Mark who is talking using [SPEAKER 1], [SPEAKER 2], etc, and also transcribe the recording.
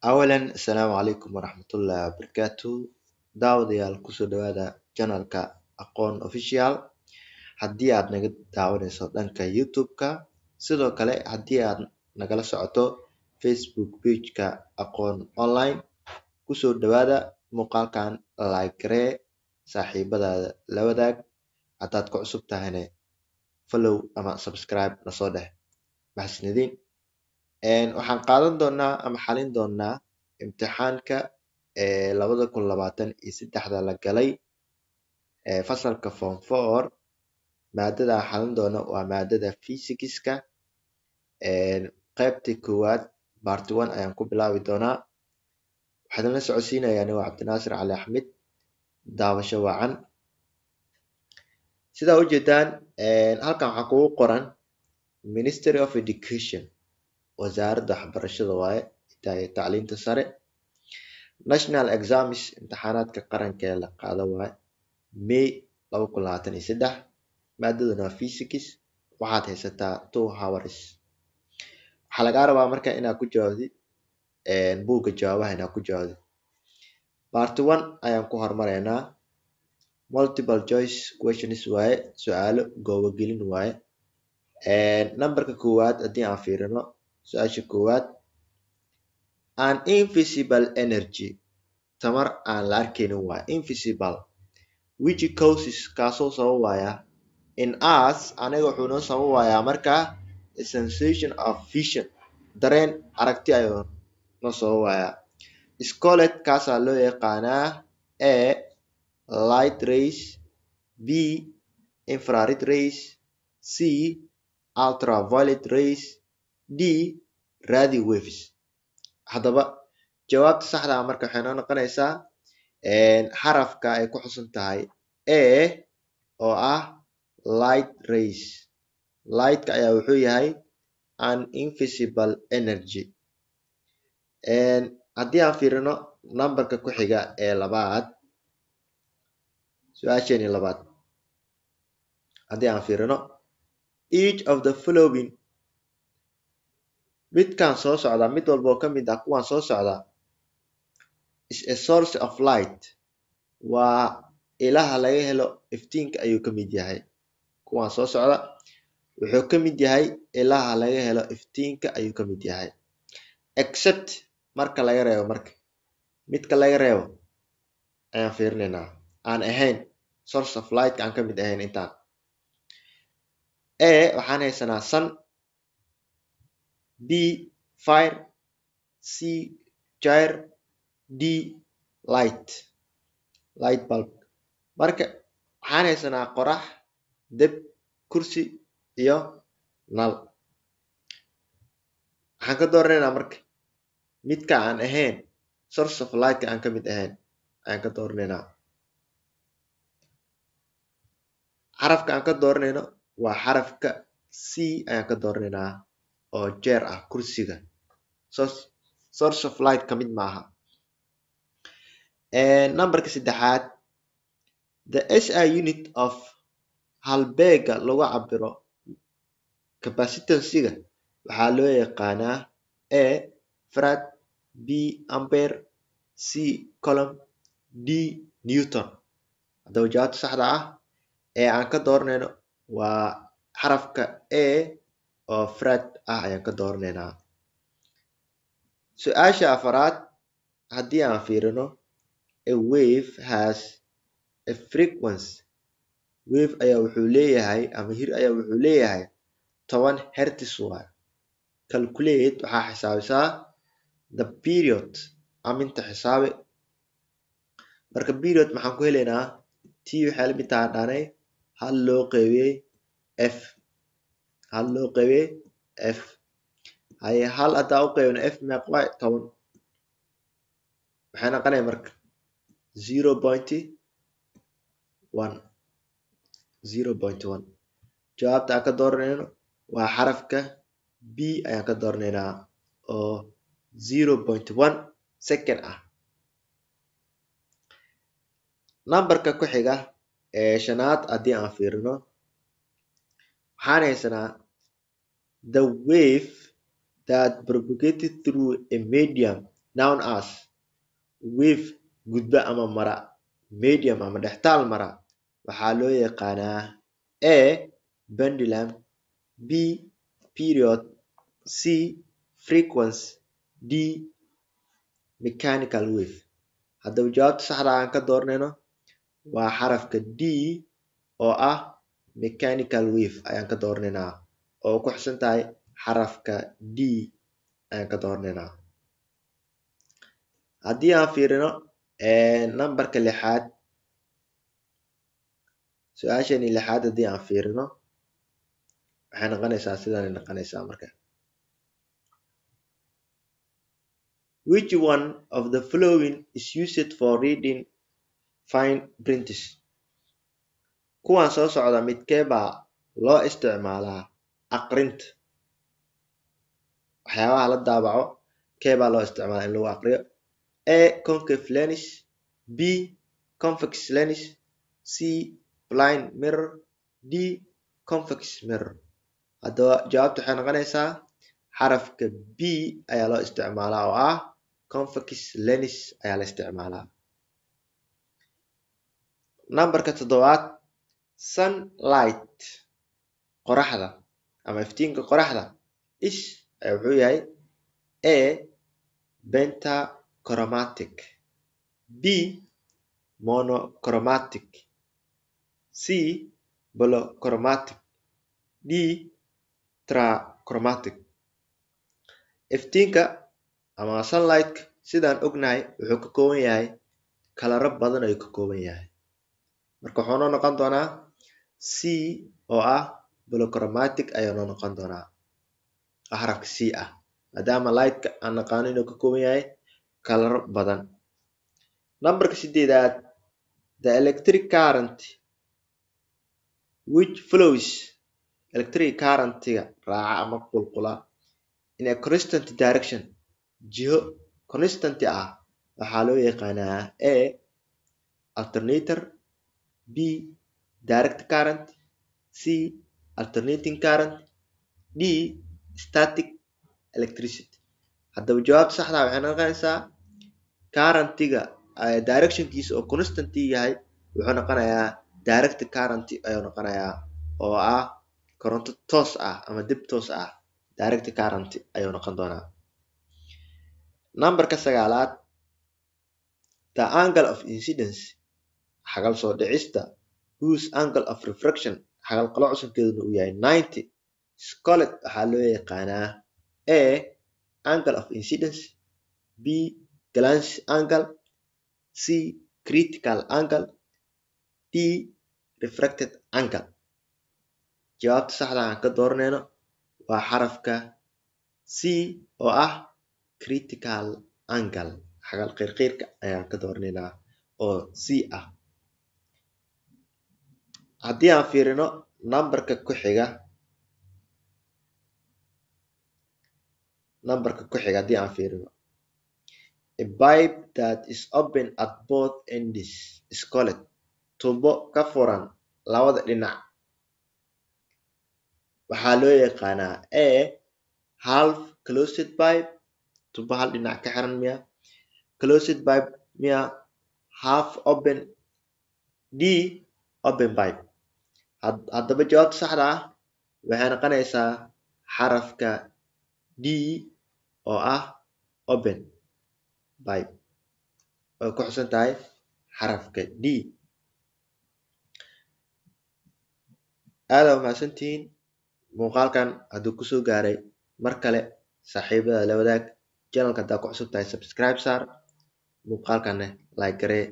[SPEAKER 1] أولا السلام عليكم ورحمة الله وبركاته. daawadayaal kusoo dhawaada channelka aqoon official. haddii aad naga daawanayso dhanka youtube-ka, sidoo kale haddii aad nagala socoto facebook page-ka aqoon online, kusoo dhawaada muuqaalkan like garee, saaxiibadaada la wadaag, haddaad ku cusub tahayna follow ama subscribe nasoo dheh. mahadsanidin. waxaan qaadan doonaa ama xalin doonaa imtixaanka 2023 la galay fasalka form 4. maadada aan xalin doono waa maadada physics-ka, qaybtii koowaad part 1 ayaan ku bilaabi doonaa. waxaan la socodsiinayaa aniga Cabdinaasir Cali Axmed. daawasho wacan. sidaa ujeedaan halkan waxaa kugu qoran Ministry of Education, wasaaradda waxbarashada waaye, tacliinta sare. national exams, imtixaanaadka qaranka ee la qaado waaye, May 2023. maadaduna waa physics. waxaad haysataa 2 hours. waxaa lagaa rabaa marka inaad ku jawaabtid buugga jawaabaha inaad ku jawaabtid. part 1 ayaan ku hormaraynaa. multiple choice questions waaye, su-aalo goobogelin waaye. numberka koowaad haddii aan fiirino, su-aasha koowaad, an invisible energy, tamar aan la arkaynin waaye, invisible, which causes, kaasoo sababaya, in us, aniga wuxuu noo sababayaa markaa a sensation of vision, dareen aragti ayuu noo sababayaa. scolet, kaasaa loo yaqaanaa a light rays, b infrared rays, c ultraviolet rays, d radio waves. haddaba jawaabta saxda ah marka waxay noo noqonaysaa xarafka ay ku xusan tahay a oo ah light rays. lightka ayaa wuxuu yahay an invisible energy. haddii aan fiirino numberka ku xiga ee labaad, su-aasheeni labaad, haddii aan fiirino, each of the following, midkan soo socda, mid walba oo ka mid ah kuwan soo socda, is a source of light, waa ilaha laga helo iftiinka ayuu ka mid yahay. kuwan soo socda wuxuu ka mid yahay ilaha laga helo iftiinka ayuu ka mid yahay, except marka laga reebo, marka midka laga reebo ayaan fiirinaynaa, aan ahayn source of light, aan ka mid ahayn intaan. a waxaan haysanaa sun, b fire, c gyre, d light bulb. marka waxaan haysanaa qorax, deb, kursi iyo nal. waxaan ka dooranaynaa marka midka aan ahayn source of lightka, aan ka mid ahayn ayaan ka dooranaynaa. xarafka aan ka dooranayno waa xarafka c ayaan ka dooranaynaa, oo jeer ah kursiga. source of light ka mid maaha. numberka saddexaad, the SI unit of halbeega lagu cabiro capacitance-ga waxaa loo yaqaanaa a farad, b ampere, c coulomb, d newton. haddaba jawaabta saxda ah ee aan ka dooranayno waa xarafka a oo farad ah ayaan ka dooranaynaa. su-aasha afaraad, haddii aan fiirino, a wave has a frequency, wave ayaa wuxuu leeyahay, ama hir ayaa wuxuu leeyahay 10 hertz waaye. calculate, waxaa xisaabisaa the period, aminta xisaabi. marka period maxaan ku helaynaa, t waxay la mid tahay dhaanay hal loo qeybiyey f, hal loo qeybiyey f. haye hal haddaa u qeybino f meeq waay, 10. waxay noqonaya marka 0.1. jawaabta aan ka dooranayno waa xarafka b ayaan ka dooranaynaa, oo 0.1 second ah. numberka ku xiga ee shanaad haddii aan fiirino, waxaan haysanaa the wave that propagated through a medium noun as wave gudba ama mara medium ama dhextaal mara waxaa loo yaqaanaa A pendulum, B period, C frequency, D mechanical wave. haddaba jawaabta saxda aan ka dooranayno waa xarafka D oo ah mechanical wave ayaan ka dooranaynaa oo ku xusan tahay xarafka D ayaan ka dooranaynaa. haddii aan fiirino nambarka 6 su-aashani 6 haddii aan fiirino waxay noqonaysaa sidaan noqonaysaa marka. Which one of the following is used for reading fine prints? kuwan soo socda midkee baa loo isticmaalaa aqrinta waxyaabaha la daabaco kee baa loo isticmaalaa in lagu aqriyo? A concave lens, B convex lens, C blind mirror, D convex mirror. haddaba jawaabta waxay noqonaysaa xarafka B ayaa loo isticmaalaa oo ah convex lens ayaa la isticmaalaa. nambarka 7 sunlight qoraxda ama iftiinka qoraxda is wuxuu yahay A pentachromatic, B monochromatic, C polychromatic, D tetrachromatic. iftiinka ama sunlight sidaan ognahay wuxuu ka kooban yahay kalaro badan ayuu ka kooban yahay marka wuxuu noo noqon doonaa C oo ah polychromatic ayuu noo noqon doonaa xarafka C ah maadaama lightka aan naqaano inuu ka kooban yahay kalaro badan. nambarka 8 the electric current which flows electric current-ga raaca ama qulqula in a constant direction jiho constant ah waxaa loo yaqaanaa A alternator, B direct current, C alternating current, D static electricity. haddaba jawaabta saxda waxay noqonaysaa current-ga direction-kiisa oo constant yahay wuxuu noqonayaa direct current ayuu noqonayaa oo ah koronto toos ah ama dib toos ah direct current ayuu noqon doonaa. nambarka 9 the angle of incidence xagal soo dhicista whose angle of refraction xagal qaloocankeedu uu yahay 90 scolet waxaa loo yaqaanaa A angle of incidence, B glance angle, C critical angle, D refracted angle. jawaabta saxda aan ka dooranayno waa xarafka C oo ah critical angle xagal qeyrqeyrka ayaan ka dooranaynaa oo C ah. haddii aan fiirino nambarka ku xiga haddii aan fiirino a pipe that is open at both ends is called tubo ka furan labada dhinac waxaa loo yaqaanaa A half closed pipe tubo hal dhinac ka xiran miya, closed pipe miya, half open, D open pipe. haddaba jawaabta saxda ah waxay noqonaysaa xarafka D oo ah open pipe oo ku xusan tahay xarafka D. aad waa mahadsantihiin muuqaalkan hadduu kusoo gaaray mar kale saaxiibada la wadaag channelka haddaa ku cusub tahay subscribe saar muuqaalkana like garee